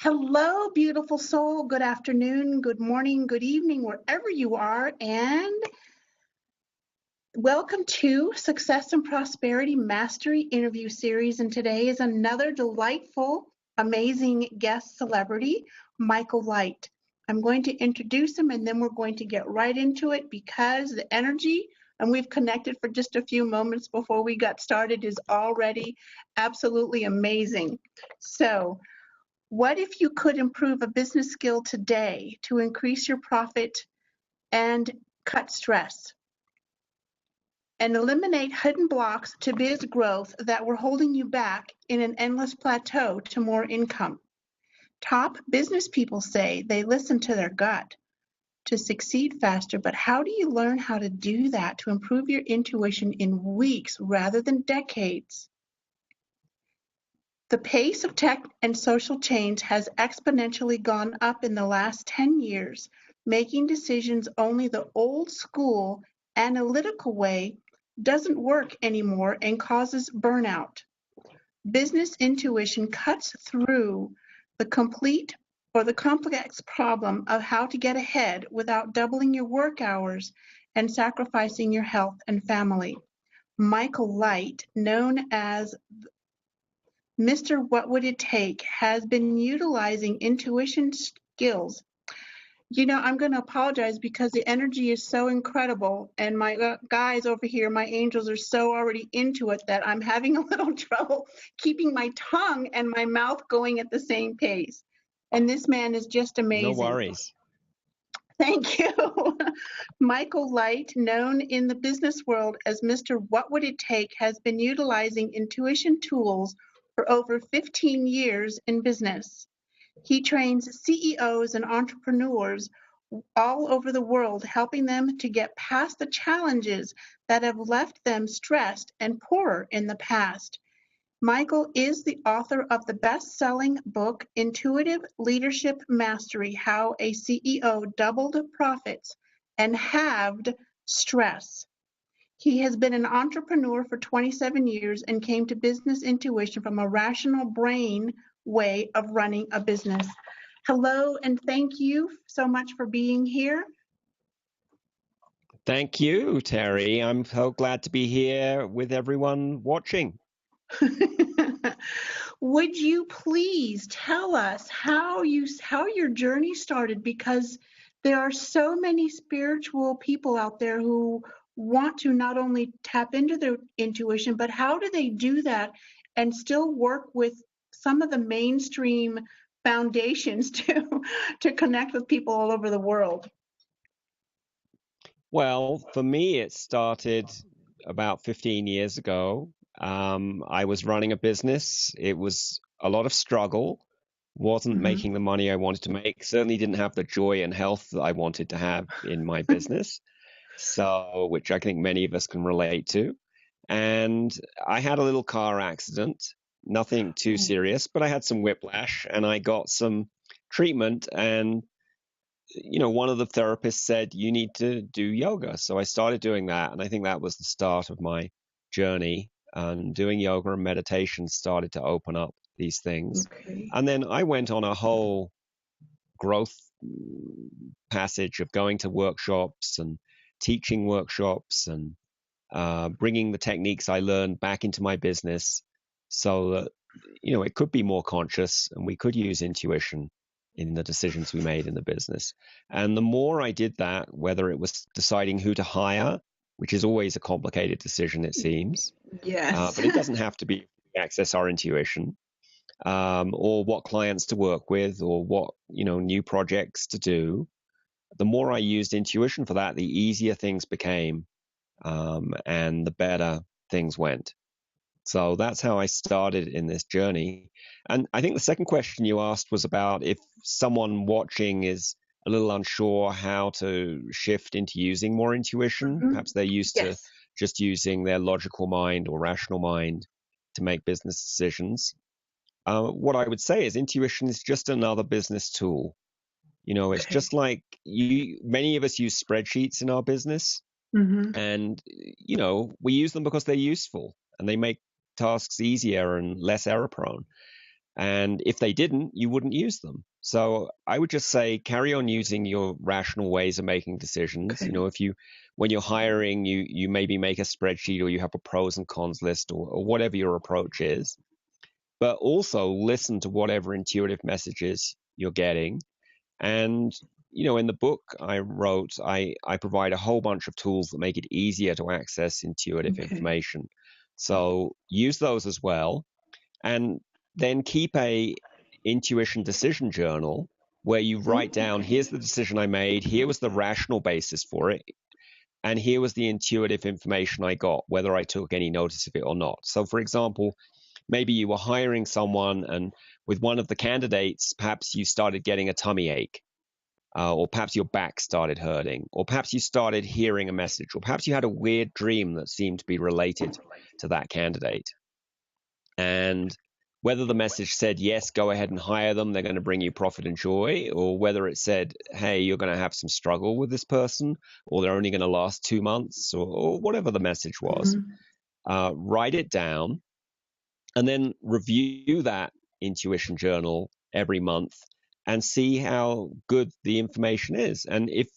Hello, beautiful soul. Good afternoon, good morning, good evening, wherever you are, and welcome to Success and Prosperity Mastery Interview Series. And today is another delightful, amazing guest celebrity, Michael Light. I'm going to introduce him and then we're going to get right into it because the energy, and we've connected for just a few moments before we got started, is already absolutely amazing. So, what if you could improve a business skill today to increase your profit and cut stress and eliminate hidden blocks to biz growth that were holding you back in an endless plateau to more income? Top business people say they listen to their gut to succeed faster, but how do you learn how to do that to improve your intuition in weeks rather than decades? The pace of tech and social change has exponentially gone up in the last 10 years. Making decisions only the old school, analytical way doesn't work anymore and causes burnout. Business intuition cuts through the complete or the complex problem of how to get ahead without doubling your work hours and sacrificing your health and family. Michael Light, known as Mr. What Would It Take, has been utilizing intuition skills. I'm going to apologize because the energy is so incredible, and my guys over here, my angels, are so already into it that I'm having a little trouble keeping my tongue and my mouth going at the same pace. And this man is just amazing. No worries. Thank you. Michael Light, known in the business world as Mr. What Would It Take, has been utilizing intuition tools for over 15 years in business. He trains CEOs and entrepreneurs all over the world, helping them to get past the challenges that have left them stressed and poorer in the past. Michael is the author of the best-selling book, Intuitive Leadership Mastery: How a CEO Doubled Profits and Halved Stress. He has been an entrepreneur for 27 years and came to business intuition from a rational brain way of running a business. Hello, and thank you so much for being here. Thank you, Terry. I'm so glad to be here with everyone watching. Would you please tell us how your journey started? Because there are so many spiritual people out there who want to not only tap into their intuition, but how do they do that and still work with some of the mainstream foundations to connect with people all over the world? Well, for me, it started about 15 years ago. I was running a business. It was a lot of struggle, wasn't making the money I wanted to make, certainly didn't have the joy and health that I wanted to have in my business. So, which I think many of us can relate to. And I had a little car accident, nothing too serious, but I had some whiplash and I got some treatment. And, one of the therapists said, you need to do yoga. So I started doing that. And I think that was the start of my journey. And doing yoga and meditation started to open up these things. Okay. And then I went on a whole growth passage of going to workshops and teaching workshops and bringing the techniques I learned back into my business so that, it could be more conscious and we could use intuition in the decisions we made in the business. And the more I did that, whether it was deciding who to hire, which is always a complicated decision, it seems. Yes. But it doesn't have to be access our intuition, or what clients to work with, or what, new projects to do. The more I used intuition for that, the easier things became, and the better things went. So that's how I started in this journey. And I think the second question you asked was about if someone watching is a little unsure how to shift into using more intuition. Perhaps they're used to just using their logical mind or rational mind to make business decisions. What I would say is intuition is just another business tool. It's just like many of us use spreadsheets in our business. And, we use them because they're useful and they make tasks easier and less error prone. And if they didn't, you wouldn't use them. So I would just say carry on using your rational ways of making decisions. Okay. If when you're hiring, you maybe make a spreadsheet or you have a pros and cons list or whatever your approach is. But also listen to whatever intuitive messages you're getting. And, in the book I wrote, I provide a whole bunch of tools that make it easier to access intuitive Okay. information. So use those as well. And then keep a intuition decision journal where you write down, here's the decision I made, here was the rational basis for it, and here was the intuitive information I got, whether I took any notice of it or not. So, for example, maybe you were hiring someone, and with one of the candidates, perhaps you started getting a tummy ache, or perhaps your back started hurting, or perhaps you started hearing a message, or perhaps you had a weird dream that seemed to be related to that candidate. And whether the message said, yes, go ahead and hire them, they're going to bring you profit and joy, or whether it said, hey, you're going to have some struggle with this person, or they're only going to last 2 months, or whatever the message was, write it down, and then review that intuition journal every month and see how good the information is. And if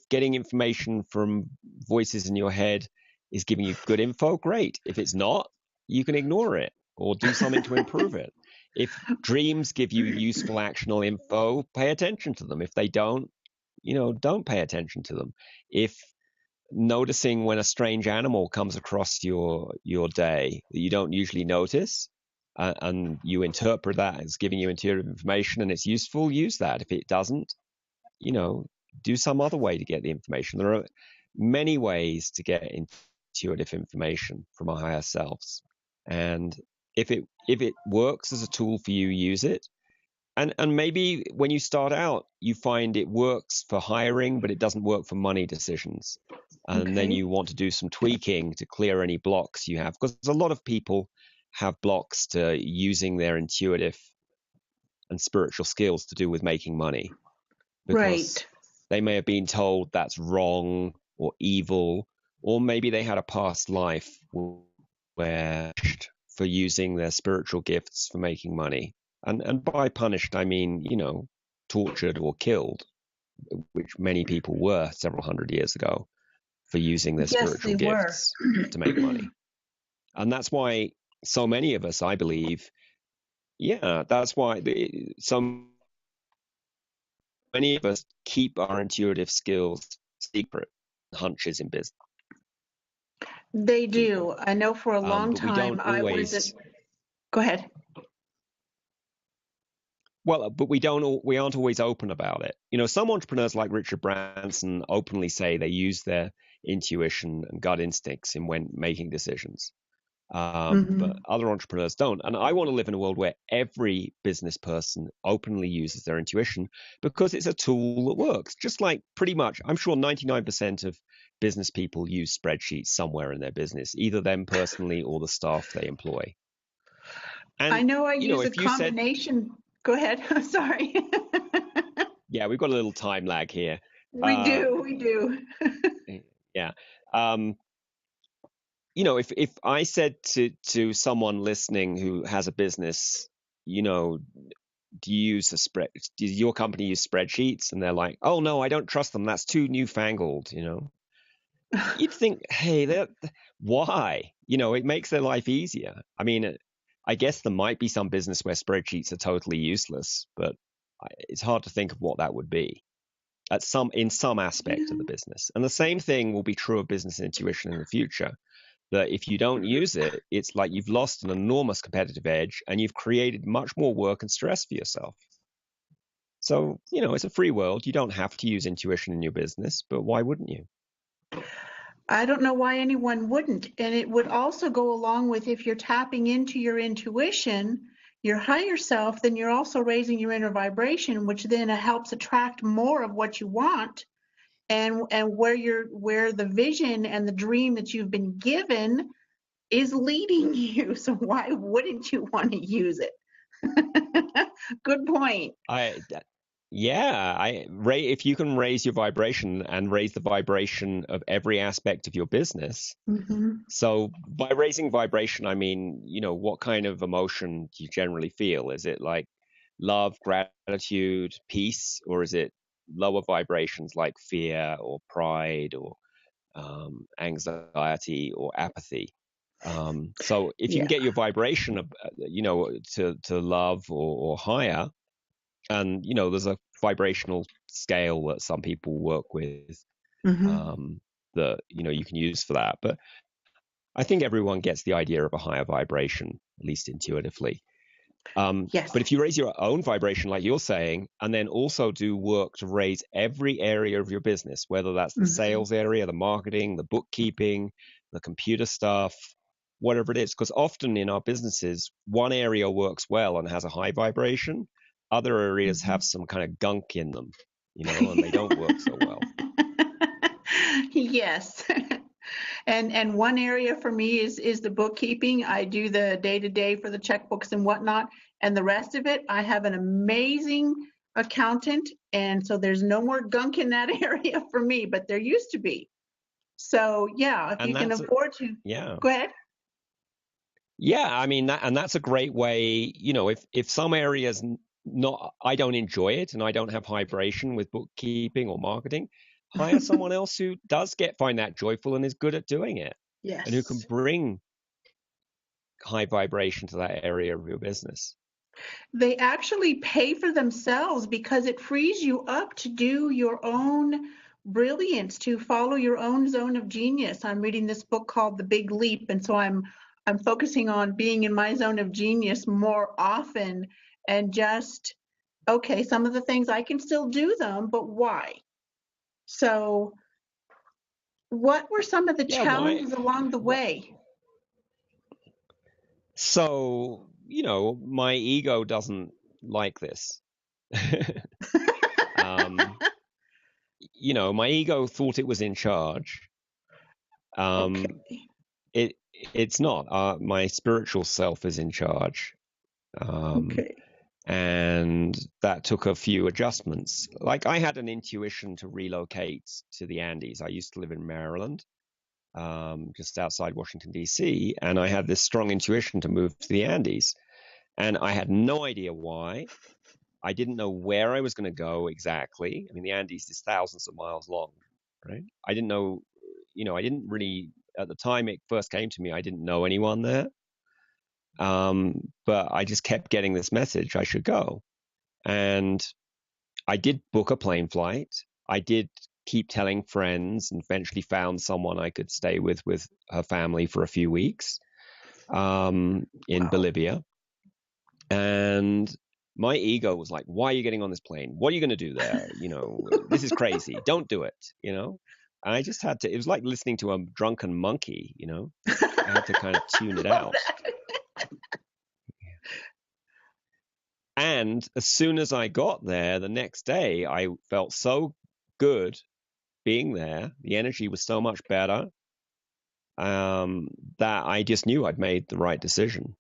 getting information from voices in your head is giving you good info, great. If it's not, you can ignore it or do something to improve it. If dreams give you useful actionable info, pay attention to them. If they don't, don't pay attention to them. If noticing when a strange animal comes across your day that you don't usually notice, and you interpret that as giving you intuitive information and it's useful, use that. If it doesn't, do some other way to get the information. There are many ways to get intuitive information from our higher selves. And if it works as a tool for you, use it. And maybe when you start out, you find it works for hiring, but it doesn't work for money decisions. And then you want to do some tweaking to clear any blocks you have. Because a lot of people have blocks to using their intuitive and spiritual skills to do with making money. Because they may have been told that's wrong or evil, or maybe they had a past life where for using their spiritual gifts for making money. And by punished, I mean, tortured or killed, which many people were several hundred years ago for using their spiritual gifts to make money. And that's why so many of us, I believe, that's why so many of us keep our intuitive skills secret, hunches in business. They do. I know for a long time Go ahead. Well, but we aren't always open about it. Some entrepreneurs like Richard Branson openly say they use their intuition and gut instincts when making decisions. But other entrepreneurs don't. And I want to live in a world where every business person openly uses their intuition because it's a tool that works. Just like pretty much, I'm sure 99% of business people use spreadsheets somewhere in their business, either them personally or the staff they employ. And I know I use a combination. Go ahead. Sorry. Yeah, we've got a little time lag here. We do. Yeah. If I said to someone listening who has a business, do does your company use spreadsheets? And they're like, oh no, I don't trust them. That's too newfangled, You'd think, hey, why? It makes their life easier. I mean, I guess there might be some business where spreadsheets are totally useless, but it's hard to think of what that would be in some aspect of the business. And the same thing will be true of business intuition in the future. That if you don't use it, it's like you've lost an enormous competitive edge and you've created much more work and stress for yourself. So, it's a free world. You don't have to use intuition in your business, but why wouldn't you? I don't know why anyone wouldn't. And it would also go along with if you're tapping into your intuition, your higher self, then you're also raising your inner vibration, which then helps attract more of what you want. And where the vision and the dream that you've been given is leading you. So why wouldn't you want to use it? Good point. Yeah, if you can raise your vibration and raise the vibration of every aspect of your business. Hmm. So by raising vibration, I mean, what kind of emotion do you generally feel? Is it like love, gratitude, peace, or is it lower vibrations like fear or pride or anxiety or apathy? So if you can Yeah. get your vibration, to love or higher, and there's a vibrational scale that some people work with, Hmm. um, that you can use for that. But I think everyone gets the idea of a higher vibration, at least intuitively. Yes. But if you raise your own vibration, like you're saying, and then also do work to raise every area of your business, whether that's the Hmm. sales area, the marketing, the bookkeeping, the computer stuff, whatever it is, because often in our businesses, one area works well and has a high vibration, other areas Hmm. have some kind of gunk in them, and they don't work so well. Yes. And one area for me is the bookkeeping. I do the day to day for the checkbooks and whatnot, and the rest of it, I have an amazing accountant, and so there's no more gunk in that area for me, but there used to be. So yeah, if you And can that's, afford to, yeah. go ahead. Yeah, I mean that's a great way, if some areas not I don't enjoy it and I don't have vibration with bookkeeping or marketing, hire someone else who does find that joyful and is good at doing it and who can Yes. bring high vibration to that area of your business. They actually pay for themselves because it frees you up to do your own brilliance, to follow your own zone of genius. I'm reading this book called The Big Leap, and so I'm focusing on being in my zone of genius more often, and just, okay, some of the things I can still do them, but why? So what were some of the Yeah, why? challenges along the What? way? So, my ego doesn't like this. um, my ego thought it was in charge. Um, Okay. it it's not. My spiritual self is in charge, um, Okay. and that took a few adjustments. Like I had an intuition to relocate to the Andes. I used to live in Maryland, just outside Washington D.C., and I had this strong intuition to move to the Andes, and I had no idea why. I didn't know where I was going to go exactly. I mean, the Andes is thousands of miles long, right? I didn't know, I didn't really, at the time it first came to me, I didn't know anyone there. But I just kept getting this message I should go. And I did book a plane flight. I did keep telling friends and eventually found someone I could stay with her family for a few weeks, in Wow. Bolivia. And my ego was like, why are you getting on this plane? What are you going to do there? This is crazy. Don't do it, And I just had to, it was like listening to a drunken monkey. I had to kind of tune I it love out. that. And as soon as I got there the next day, I felt so good being there. The energy was so much better, that I just knew I'd made the right decision.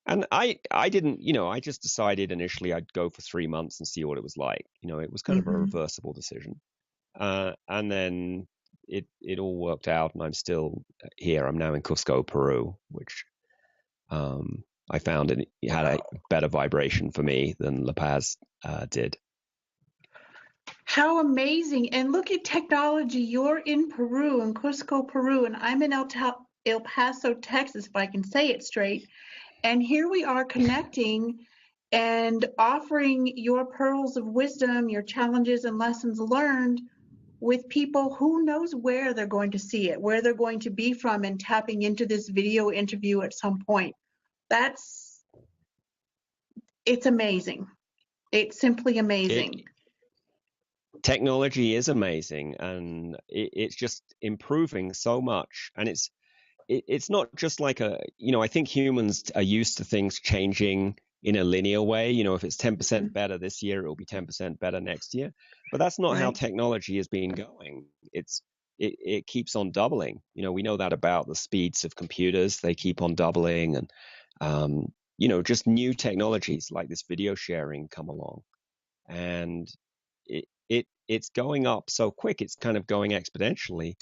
And I didn't, I just decided initially I'd go for 3 months and see what it was like. It was kind of a Hmm. reversible decision. And then it all worked out, and I'm still here. I'm now in Cusco, Peru, which, I found it had a Wow. better vibration for me than La Paz did. How amazing. And look at technology. You're in Peru, in Cusco, Peru, and I'm in El Paso, Texas, if I can say it straight. And here we are connecting and offering your pearls of wisdom, your challenges and lessons learned with people who knows where they're going to see it, where they're going to be from, and tapping into this video interview at some point. That's, it's amazing. It's simply It amazing. Technology is amazing, and it's just improving so much. And it's not just like I think humans are used to things changing in a linear way. If it's 10% better this year, it'll be 10% better next year. But that's not how Right. technology has been going. It keeps on doubling. We know that about the speeds of computers. They keep on doubling, and just new technologies like this video sharing come along. And it's going up so quick. It's kind of going exponentially.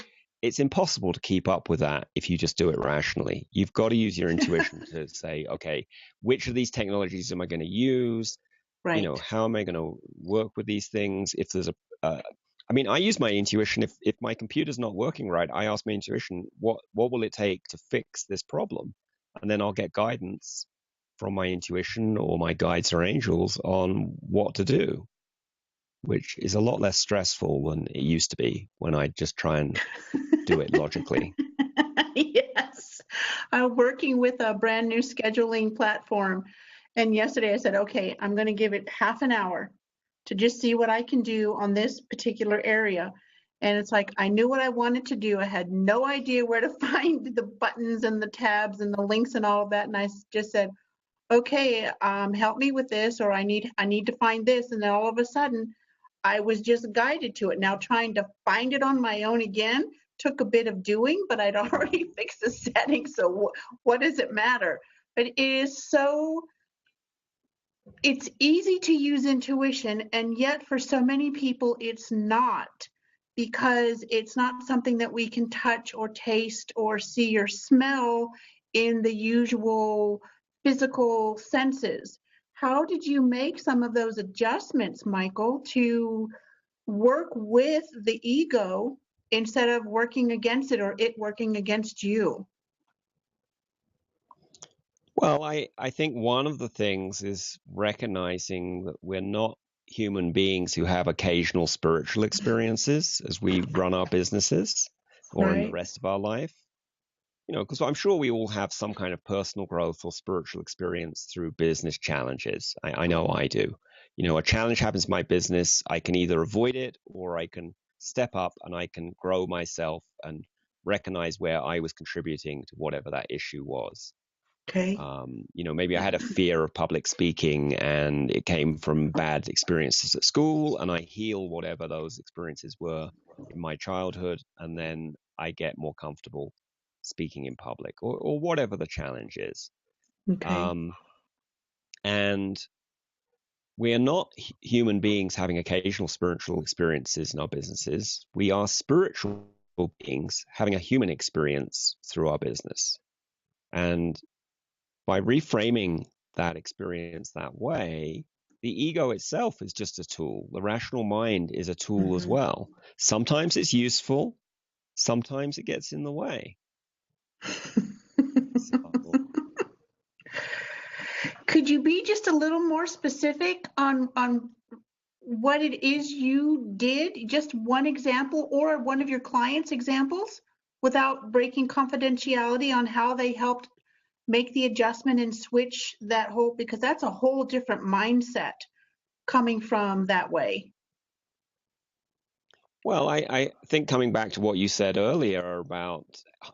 It's impossible to keep up with that if you just do it rationally. You've got to use your intuition to say, okay, which of these technologies am I going to use? Right. How am I going to work with these things? If there's I mean, I use my intuition. If my computer's not working right, I ask my intuition, what will it take to fix this problem? And then I'll get guidance from my intuition or my guides or angels on what to do, which is a lot less stressful than it used to be when I just try and do it logically. Yes. I'm working with a brand new scheduling platform. And yesterday I said, okay, I'm going to give it half an hour to just see what I can do on this particular area. And it's like, I knew what I wanted to do. I had no idea where to find the buttons and the tabs and the links and all of that. And I just said, okay, help me with this, or I need to find this. And then all of a sudden, I was just guided to it. Now trying to find it on my own again took a bit of doing, but I'd already fixed the settings. So what does it matter? But it's easy to use intuition, and yet for so many people it's not, because it's not something that we can touch or taste or see or smell in the usual physical senses. How did you make some of those adjustments, Michael, to work with the ego instead of working against it or it working against you? Well, I think one of the things is recognizing that we're not human beings who have occasional spiritual experiences as we run our businesses or in the Right. rest of our life. Because I'm sure we all have some kind of personal growth or spiritual experience through business challenges. I know I do. A challenge happens in my business. I can either avoid it or I can step up and I can grow myself and recognize where I was contributing to whatever that issue was. Okay. Maybe I had a fear of public speaking and it came from bad experiences at school, and I heal whatever those experiences were in my childhood, and then I get more comfortable speaking in public or whatever the challenge is. Okay. And we are not human beings having occasional spiritual experiences in our businesses. We are spiritual beings having a human experience through our business. And by reframing that experience that way, the ego itself is just a tool. The rational mind is a tool as well. Sometimes it's useful, sometimes it gets in the way. So, could you be just a little more specific on what it is you did? Just one example or one of your clients' examples, without breaking confidentiality, on how they helped make the adjustment and switch that whole, because that's a whole different mindset coming from that way. well, I think coming back to what you said earlier about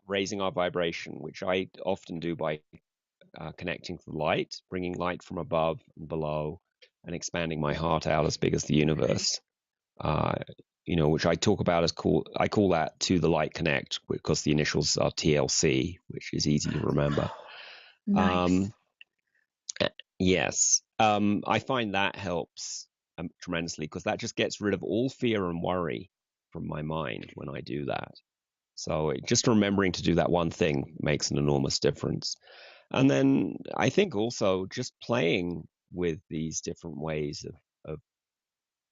raising our vibration, which I often do by connecting to the light, bringing light from above and below, and expanding my heart out as big as the universe. Which I talk about as I call that To the Light Connect, because the initials are TLC, which is easy to remember. Nice. Yes. I find that helps tremendously, because that just gets rid of all fear and worry from my mind when I do that. So just remembering to do that one thing makes an enormous difference. And then I think also just playing with these different ways of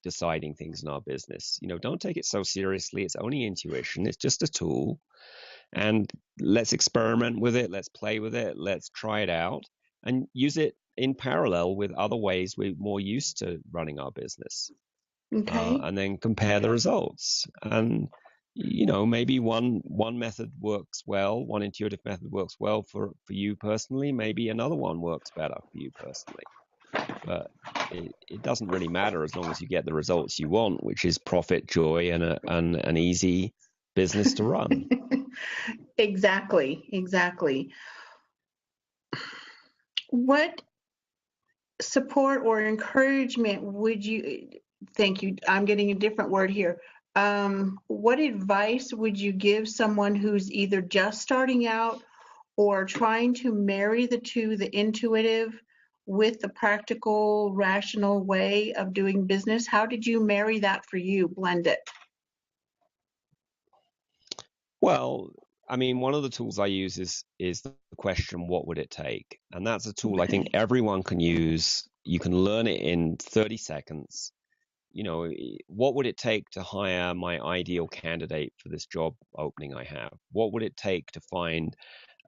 deciding things in our business. Don't take it so seriously. It's only intuition. It's just a tool. And let's experiment with it. Let's play with it. Let's try it out and use it in parallel with other ways we're more used to running our business. Okay. And then compare the results. And maybe one method works well, one intuitive method works well for you personally. Maybe another one works better for you personally. But it doesn't really matter as long as you get the results you want, which is profit, joy, and an easy business to run. Exactly. What support or encouragement would you, thank you, I'm getting a different word here. What advice would you give someone who's either just starting out or trying to marry the two, the intuitive with the practical, rational way of doing business? How did you marry that for you, blend it? Well, I mean, one of the tools I use is the question, what would it take? And that's a tool I think Okay. everyone can use. You can learn it in 30 seconds. What would it take to hire my ideal candidate for this job opening I have? What would it take to find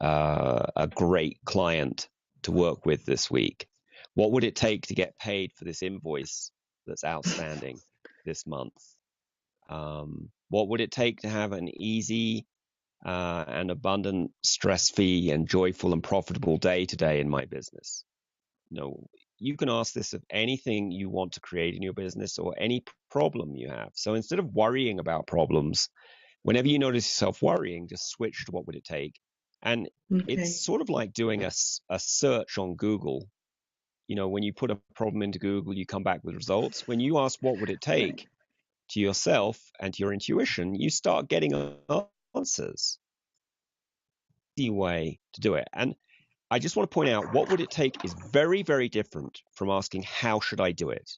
a great client to work with this week? What would it take to get paid for this invoice that's outstanding this month? What would it take to have an easy and abundant, stress-free, and joyful and profitable day today in my business? You can ask this of anything you want to create in your business or any problem you have. So instead of worrying about problems, whenever you notice yourself worrying, just switch to what would it take. And it's Okay. sort of like doing a search on Google. When you put a problem into Google, you come back with results. When you ask what would it Right. take to yourself and to your intuition, you start getting answers. Easy way to do it. And I just want to point out what would it take is very, very different from asking how should I do it.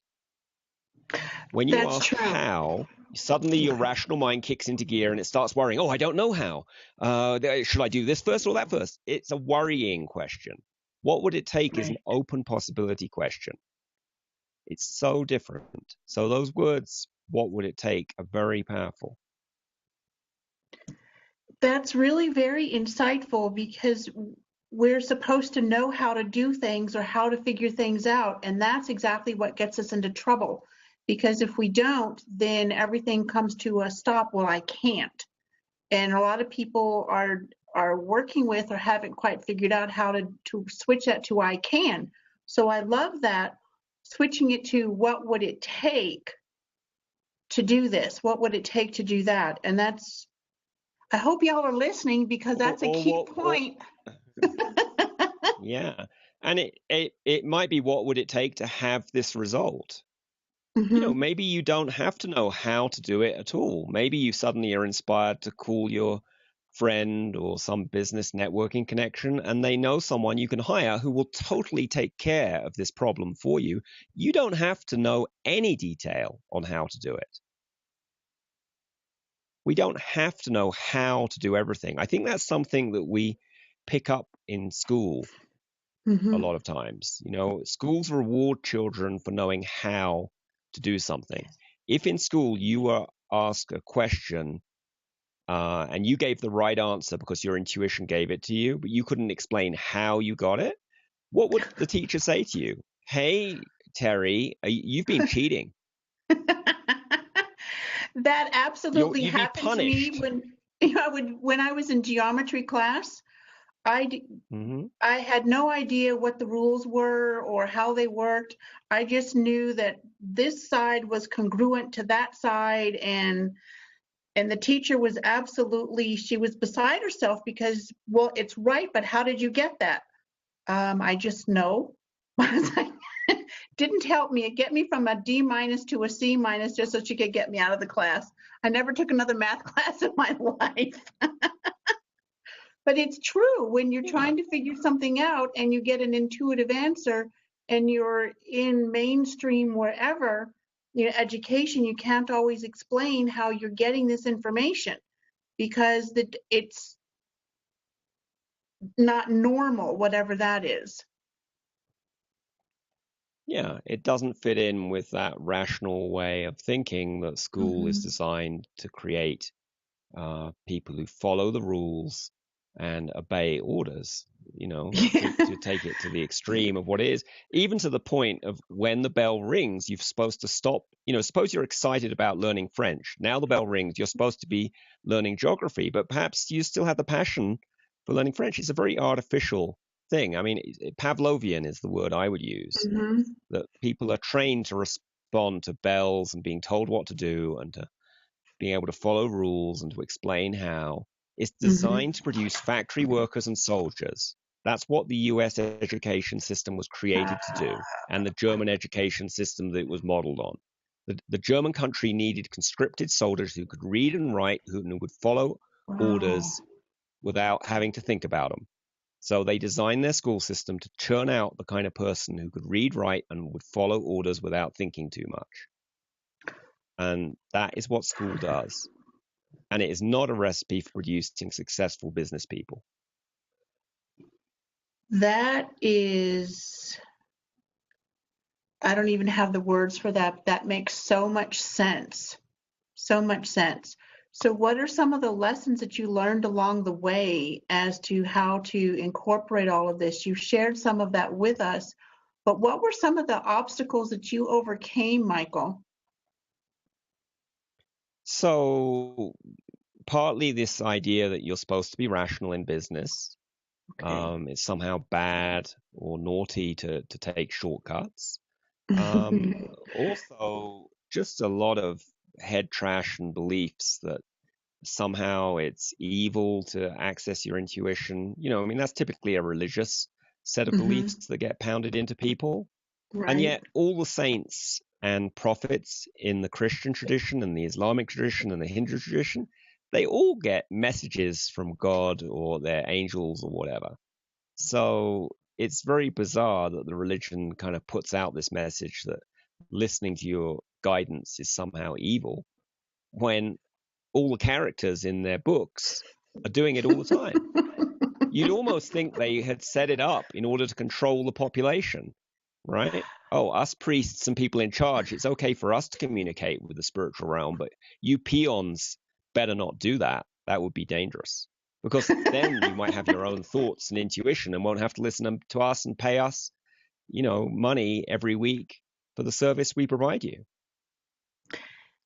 When you That's ask true. how, suddenly your rational mind kicks into gear and it starts worrying. Oh, I don't know how. Should I do this first or that first? It's a worrying question. What would it take is an Right. open possibility question. It's so different. So those words, what would it take, are very powerful. That's really very insightful because we're supposed to know how to do things or how to figure things out. And that's exactly what gets us into trouble. Because if we don't, then everything comes to a stop. Well, I can't. And a lot of people are working with or haven't quite figured out how to switch that to I can. So I love that, switching it to what would it take to do this? What would it take to do that? And that's, I hope y'all are listening because Or, that's a or key what? point. Yeah, and it might be what would it take to have this result. Hmm. Maybe you don't have to know how to do it at all. Maybe you suddenly are inspired to call your friend or some business networking connection, and they know someone you can hire who will totally take care of this problem for you. You don't have to know any detail on how to do it. We don't have to know how to do everything. I think that's something that we pick up in school a Hmm. lot of times. Schools reward children for knowing how to do something. Yes. If in school you were asked a question and you gave the right answer because your intuition gave it to you, but you couldn't explain how you got it, what would the teacher say to you? Hey, Terry, you've been cheating. That absolutely You'd be happened to me punished. when when I was in geometry class. I d- Hmm. I had no idea what the rules were or how they worked. I just knew that this side was congruent to that side, and the teacher was absolutely, she was beside herself because, well, it's right, but how did you get that? I just know. Didn't help me. It get me from a D minus to a C minus just so she could get me out of the class. I never took another math class in my life. But it's true when you're Yeah. trying to figure something out and you get an intuitive answer and you're in mainstream wherever, education, you can't always explain how you're getting this information because it's not normal, whatever that is. Yeah, it doesn't fit in with that rational way of thinking that school is Mhm. designed to create people who follow the rules and obey orders, to take it to the extreme of what it is, even to the point of when the bell rings, you're supposed to stop. Suppose you're excited about learning French. Now the bell rings, you're supposed to be learning geography, but perhaps you still have the passion for learning French. It's a very artificial thing. I mean, Pavlovian is the word I would use, Mhm. that people are trained to respond to bells and being told what to do and to being able to follow rules and to explain how. It's Mhm. designed to produce factory workers and soldiers. That's what the US education system was created to do, and the German education system that it was modeled on. The German country needed conscripted soldiers who could read and write, who would follow Wow. orders without having to think about them. So they designed their school system to churn out the kind of person who could read, write, and would follow orders without thinking too much. And that is what school does. And it is not a recipe for producing successful business people. That is, I don't even have the words for that. That makes so much sense. So much sense. So what are some of the lessons that you learned along the way as to how to incorporate all of this? You shared some of that with us, but what were some of the obstacles that you overcame, Michael? So partly this idea that you're supposed to be rational in business. Okay. It's somehow bad or naughty to take shortcuts. Also, just a lot of head trash and beliefs that somehow it's evil to access your intuition. I mean, that's typically a religious set of Hmm. beliefs that get pounded into people. And Right. yet, all the saints and prophets in the Christian tradition and the Islamic tradition and the Hindu tradition, they all get messages from God or their angels or whatever. So it's very bizarre that the religion kind of puts out this message that listening to your guidance is somehow evil when all the characters in their books are doing it all the time. You'd almost think they had set it up in order to control the population, right? Oh, us priests and people in charge, it's okay for us to communicate with the spiritual realm, but you peons better not do that. That would be dangerous because then you might have your own thoughts and intuition and won't have to listen to us and pay us, money every week for the service we provide you.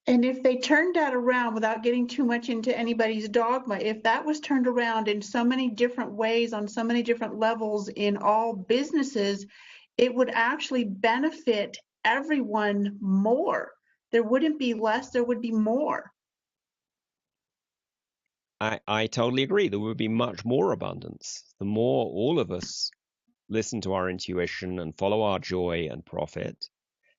And if they turned that around without getting too much into anybody's dogma, if that was turned around in so many different ways, on so many different levels in all businesses, it would actually benefit everyone more. There wouldn't be less, there would be more. I totally agree. There would be much more abundance. The more all of us listen to our intuition and follow our joy and profit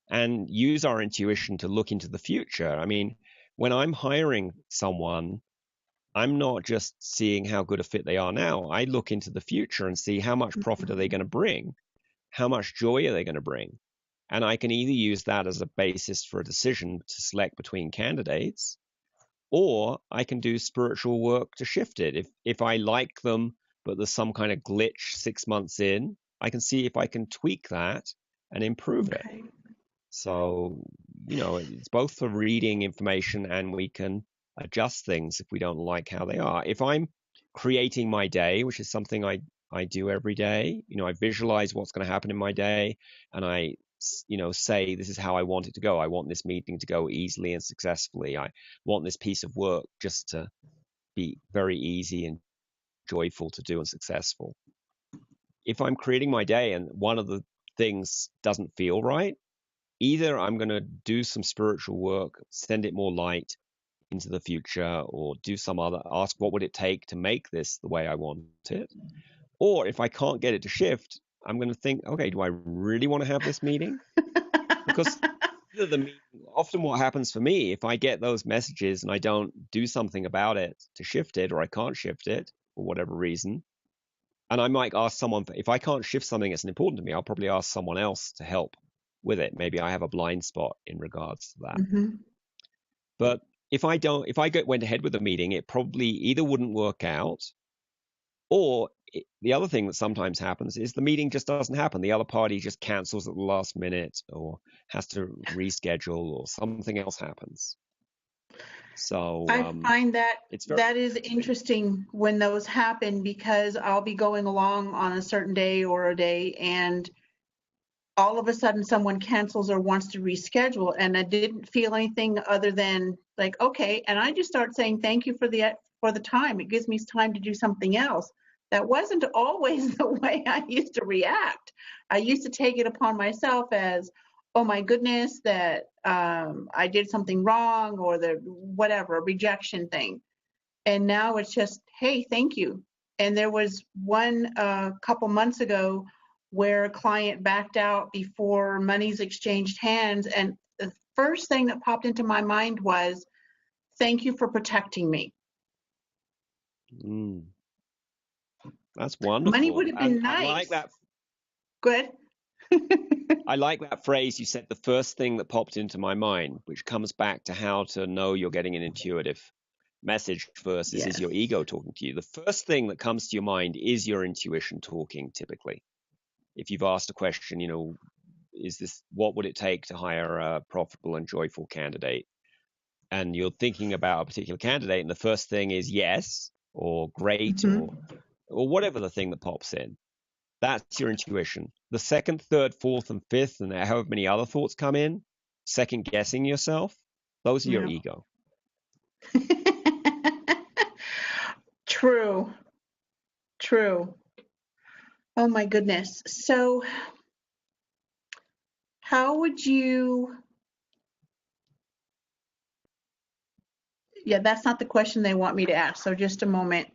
and use our intuition to look into the future. I mean, when I'm hiring someone, I'm not just seeing how good a fit they are now. I look into the future and see how much profit are they going to bring? How much joy are they going to bring? And I can either use that as a basis for a decision to select between candidates, or I can do spiritual work to shift it. If I like them, but there's some kind of glitch 6 months in, I can see if I can tweak that and improve it. Okay. So, it's both for reading information and we can adjust things if we don't like how they are. If I'm creating my day, which is something I do every day, I visualize what's going to happen in my day and I say this is how I want it to go. I want this meeting to go easily and successfully. I want this piece of work just to be very easy and joyful to do and successful. If I'm creating my day and one of the things doesn't feel right, either I'm going to do some spiritual work, send it more light into the future, or do some other, ask what would it take to make this the way I want it. Or if I can't get it to shift, I'm going to think, okay, do I really want to have this meeting? Because often what happens for me, if I get those messages and I don't do something about it to shift it, or I can't shift it for whatever reason, and I might ask someone, if I can't shift something that's important to me, I'll probably ask someone else to help with it. Maybe I have a blind spot in regards to that. Mm-hmm. But if I went ahead with the meeting, it probably either wouldn't work out, or the other thing that sometimes happens is the meeting just doesn't happen. The other party just cancels at the last minute or has to reschedule or something else happens. So I find that it's very that is interesting when those happen because I'll be going along on a certain day or a day and all of a sudden someone cancels or wants to reschedule and I didn't feel anything other than like, okay, and I just start saying thank you for the time. It gives me time to do something else. That wasn't always the way I used to react. I used to take it upon myself as, oh my goodness, that I did something wrong or the whatever, rejection thing. And now it's just, hey, thank you. And there was one couple months ago where a client backed out before money's exchanged hands. And the first thing that popped into my mind was, thank you for protecting me. mm, That's Money would wonderful. have And been I like nice. that. Good. I like that phrase you said, the first thing that popped into my mind, which comes back to how to know you're getting an intuitive message versus is your Yes. ego talking to you. The first thing that comes to your mind is your intuition talking, typically. If you've asked a question, is this, what would it take to hire a profitable and joyful candidate? And you're thinking about a particular candidate, and the first thing is yes, or great, Hmm. or whatever the thing that pops in. That's your intuition. The second, third, fourth, and fifth, and however many other thoughts come in, second guessing yourself, those are your Yeah. ego. True. True. Oh my goodness. So, how would you? Yeah, that's not the question they want me to ask. So, just a moment.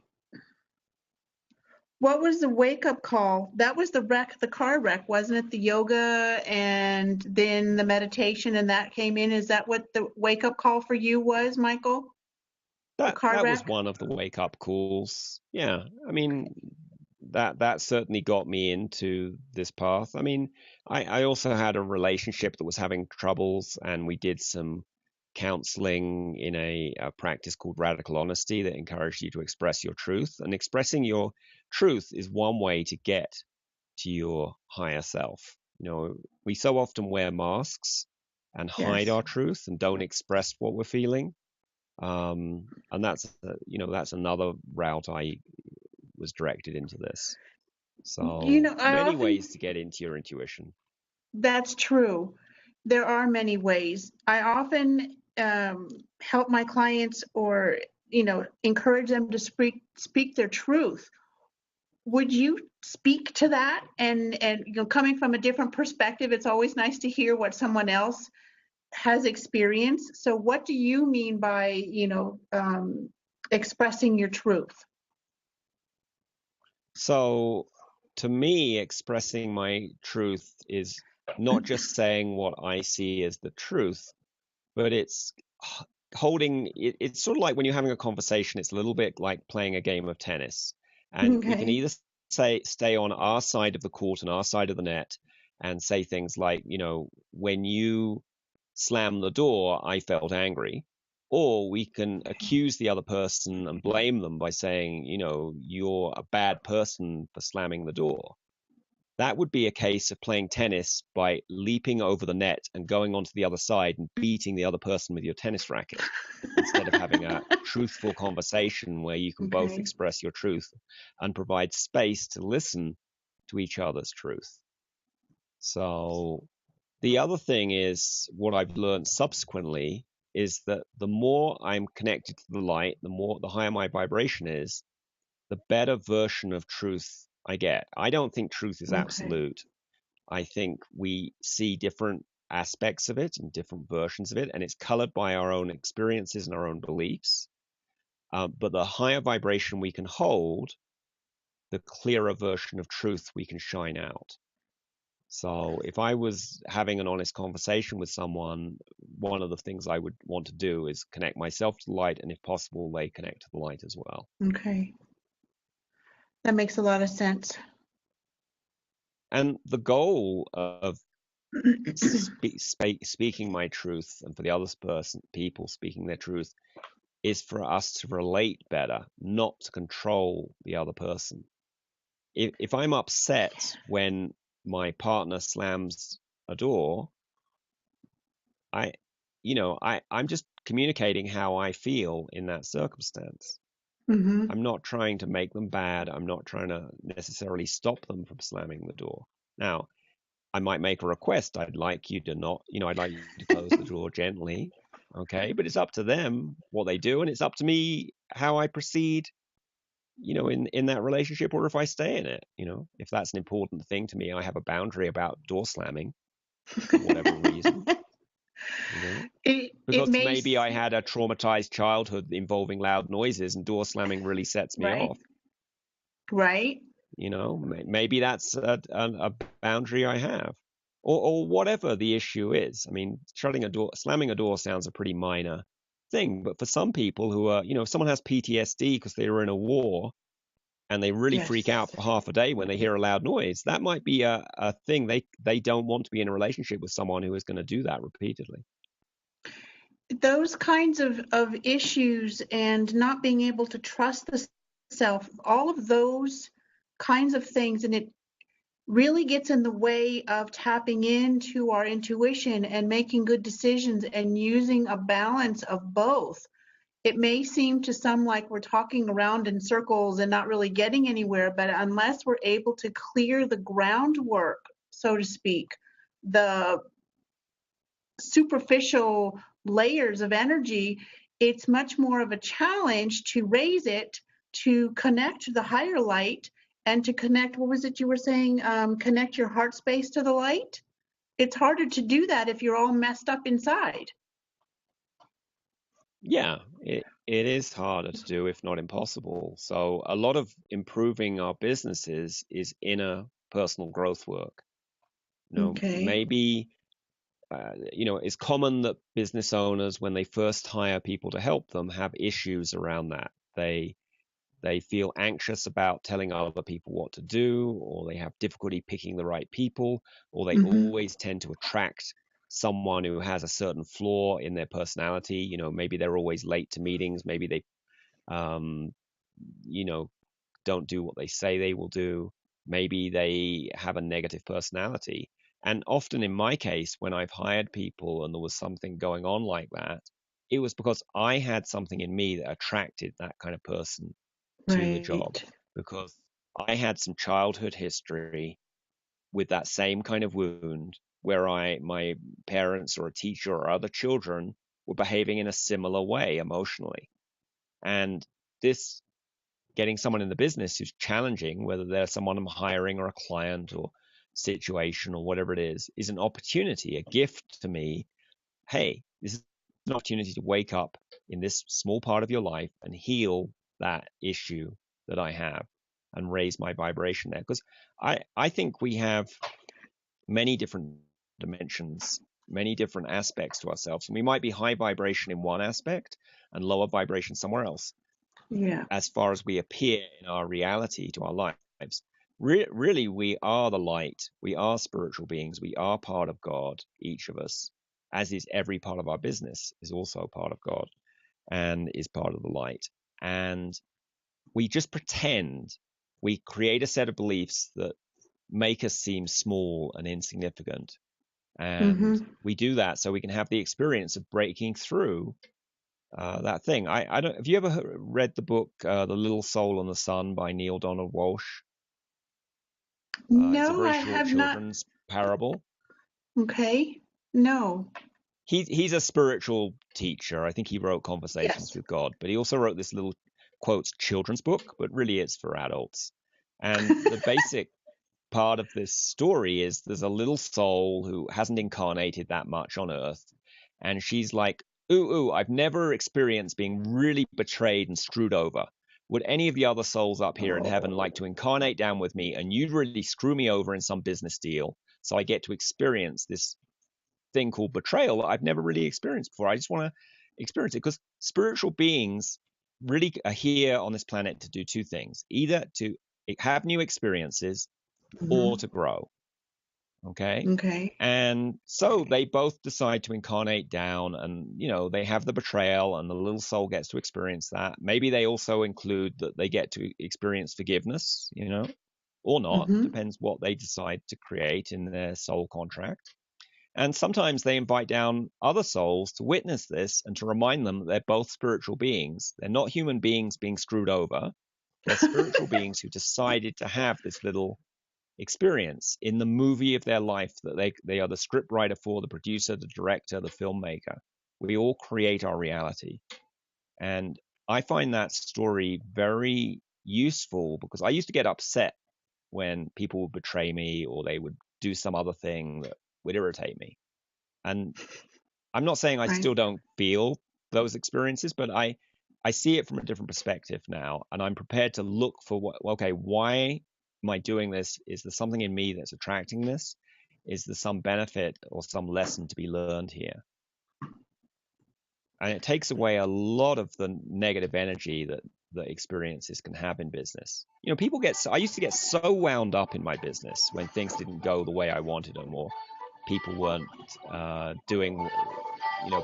What was the wake up call? That was the wreck, the car wreck, wasn't it? The yoga and then the meditation, and that came in. Is that what the wake up call for you was, Michael? The car That was wreck? one of the wake up calls. Yeah, I mean that certainly got me into this path. I mean, I also had a relationship that was having troubles, and we did some counseling in a practice called radical honesty that encouraged you to express your truth. And expressing your truth is one way to get to your higher self. We so often wear masks and hide Yes. our truth and don't express what we're feeling. And that's another route I was directed into this. So I many often, ways to get into your intuition. that's true. There are many ways. I often help my clients or, encourage them to speak their truth. Would you speak to that? And coming from a different perspective, it's always nice to hear what someone else has experienced. So what do you mean by, expressing your truth? So to me, expressing my truth is not just saying what I see as the truth, but it's holding it. It's sort of like when you're having a conversation, it's a little bit like playing a game of tennis. And we can Okay. either stay on our side of the court and our side of the net and say things like, when you slammed the door, I felt angry. Or we can accuse the other person and blame them by saying, you're a bad person for slamming the door. That would be a case of playing tennis by leaping over the net and going onto the other side and beating the other person with your tennis racket instead of having a truthful conversation where you can both Okay. express your truth and provide space to listen to each other's truth. So the other thing is what I've learned subsequently is that the more I'm connected to the light, the higher my vibration is, the better version of truth I get. I don't think truth is Okay. absolute. I think we see different aspects of it and different versions of it, and it's colored by our own experiences and our own beliefs. But the higher vibration we can hold, the clearer version of truth we can shine out. So if I was having an honest conversation with someone, one of the things I would want to do is connect myself to the light, and if possible, they connect to the light as well. Okay. That makes a lot of sense. And the goal of speaking my truth, and for the other people speaking their truth, is for us to relate better, not to control the other person. If I'm upset when my partner slams a door, I, I'm just communicating how I feel in that circumstance. Hmm. I'm not trying to make them bad. I'm not trying to necessarily stop them from slamming the door. Now, I might make a request. I'd like you to not, I'd like you to close the door gently. Okay. But it's up to them what they do. And it's up to me how I proceed, in that relationship, or if I stay in it. If that's an important thing to me, I have a boundary about door slamming for whatever reason, It because may, maybe I had a traumatized childhood involving loud noises and door slamming really sets me right, off. right, Maybe that's a boundary I have, or whatever the issue is. I mean, slamming a door sounds a pretty minor thing, but for some people who are, if someone has PTSD because they were in a war and they really freak out Yes. for half a day when they hear a loud noise, that might be a thing they don't want to be in a relationship with someone who is going to do that repeatedly. Those kinds of issues and not being able to trust the self, all of those kinds of things, and it really gets in the way of tapping into our intuition and making good decisions and using a balance of both. It may seem to some like we're talking around in circles and not really getting anywhere, but unless we're able to clear the groundwork, so to speak, the superficial layers of energy, it's much more of a challenge to raise it, to connect to the higher light, and to connect, what was it you were saying, connect your heart space to the light. It's harder to do that if you're all messed up inside. Yeah, it is harder to do, if not impossible. So a lot of improving our businesses is inner personal growth work. Okay. Maybe it's common that business owners, when they first hire people to help them, have issues around that. They feel anxious about telling other people what to do, or they have difficulty picking the right people, or they Mm-hmm. always tend to attract someone who has a certain flaw in their personality. Maybe they're always late to meetings, maybe they um, you know, don't do what they say they will do. Maybe they have a negative personality. And often in my case, when I've hired people and there was something going on like that, it was because I had something in me that attracted that kind of person to the job, Right. because I had some childhood history with that same kind of wound where my parents or a teacher or other children were behaving in a similar way emotionally. And this getting someone in the business who's challenging, whether they're someone I'm hiring or a client or situation or whatever it is an opportunity, a gift to me. Hey, this is an opportunity to wake up in this small part of your life and heal that issue that I have and raise my vibration there. Because I think we have many different dimensions, many different aspects to ourselves. And we might be high vibration in one aspect and lower vibration somewhere else, Yeah. as far as we appear in our reality to our lives. Really, we are the light. We are spiritual beings. We are part of God, each of us, as is every part of our business, is also part of God and is part of the light. And we just pretend, we create a set of beliefs that make us seem small and insignificant. And Mm-hmm. we do that so we can have the experience of breaking through that thing. I don't. Have you ever read the book "The Little Soul and the Sun" by Neil Donald Walsh? It's a No, very I short have not. children's parable. Okay. No. He's a spiritual teacher. I think he wrote Conversations Yes. with God, but he also wrote this little quotes children's book, but really it's for adults. And the basic part of this story is there's a little soul who hasn't incarnated that much on Earth, and she's like, ooh, I've never experienced being really betrayed and screwed over. Would any of the other souls up here in heaven like to incarnate down with me and you'd really screw me over in some business deal so I get to experience this thing called betrayal that I've never really experienced before? I just want to experience it, because spiritual beings really are here on this planet to do two things: either to have new experiences or Mm-hmm. to grow. Okay. Okay. And so they both decide to incarnate down, and they have the betrayal, and the little soul gets to experience that. Maybe they also include that they get to experience forgiveness, or not, Mm-hmm. depends what they decide to create in their soul contract. And sometimes they invite down other souls to witness this and to remind them that they're both spiritual beings. They're not human beings being screwed over. They're spiritual beings who decided to have this little experience in the movie of their life that they are the script writer for, the producer, the director, the filmmaker. We all create our reality. And I find that story very useful, because I used to get upset when people would betray me or they would do some other thing that would irritate me. And I'm not saying I Right. still don't feel those experiences, but I see it from a different perspective now, and I'm prepared to look for why am I doing this? Is there something in me that's attracting this? Is there some benefit or some lesson to be learned here? And it takes away a lot of the negative energy that that experiences can have in business. People I used to get so wound up in my business when things didn't go the way I wanted them, or people weren't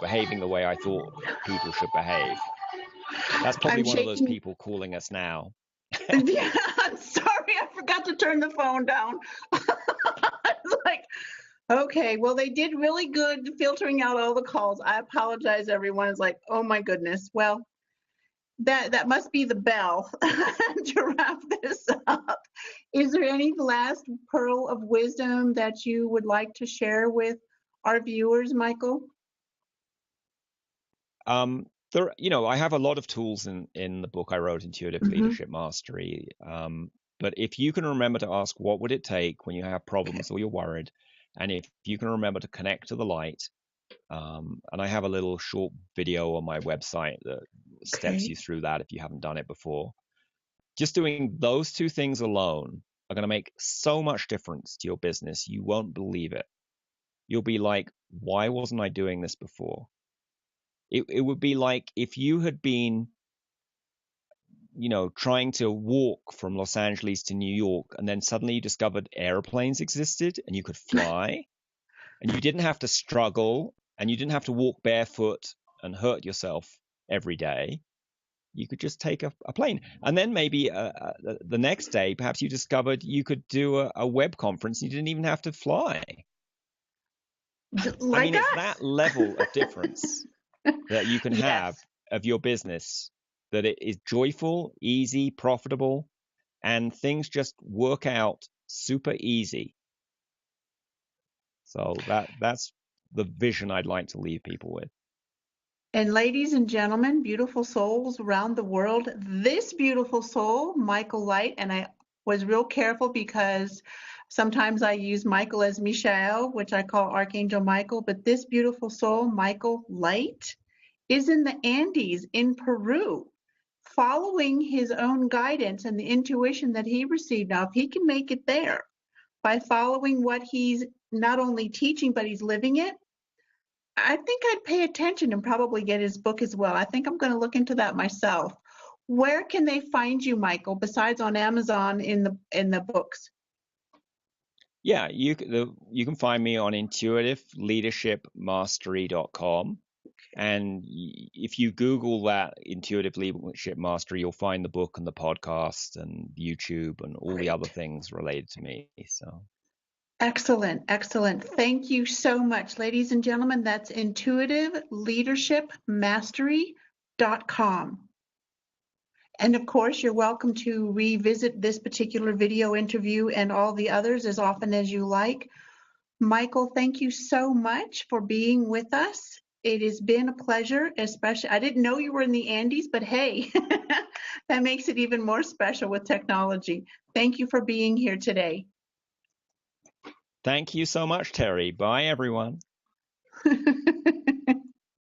behaving the way I thought people should behave. That's probably one of those people calling us now. Yeah, I'm sorry, I forgot to turn the phone down. It's like, okay, well, they did really good filtering out all the calls. I apologize, everyone. It's like, oh my goodness. Well, that must be the bell to wrap this up. Is there any last pearl of wisdom that you would like to share with our viewers, Michael? I have a lot of tools in the book I wrote, Intuitive Leadership Mastery. But if you can remember to ask, what would it take when you have problems or you're worried? And if you can remember to connect to the light, and I have a little short video on my website that steps you through that if you haven't done it before. Just doing those two things alone are going to make so much difference to your business. You won't believe it. You'll be like, why wasn't I doing this before? It would be like if you had been, trying to walk from Los Angeles to New York, and then suddenly you discovered airplanes existed and you could fly, and you didn't have to struggle, and you didn't have to walk barefoot and hurt yourself every day. You could just take a plane. And then maybe the next day, perhaps you discovered you could do a web conference. You didn't even have to fly. It's that level of difference that you can have of your business, that it is joyful, easy, profitable, and things just work out super easy. So that's the vision I'd like to leave people with. And ladies and gentlemen, beautiful souls around the world, this beautiful soul, Michael Light, and I was real careful because sometimes I use Michael as Michael, which I call Archangel Michael, but this beautiful soul, Michael Light, is in the Andes in Peru, following his own guidance and the intuition that he received. Now, if he can make it there by following what he's not only teaching, but he's living it, I think I'd pay attention and probably get his book as well. I think I'm going to look into that myself. Where can they find you, Michael, besides on Amazon in the books? Yeah, you can find me on intuitiveleadershipmastery.com. And if you Google that, Intuitive Leadership Mastery, you'll find the book and the podcast and YouTube and all the other things related to me. So. Excellent, excellent. Thank you so much, ladies and gentlemen. That's intuitiveleadershipmastery.com. And of course, you're welcome to revisit this particular video interview and all the others as often as you like. Michael, thank you so much for being with us. It has been a pleasure, especially, I didn't know you were in the Andes, but hey, that makes it even more special with technology. Thank you for being here today. Thank you so much, Terry. Bye, everyone.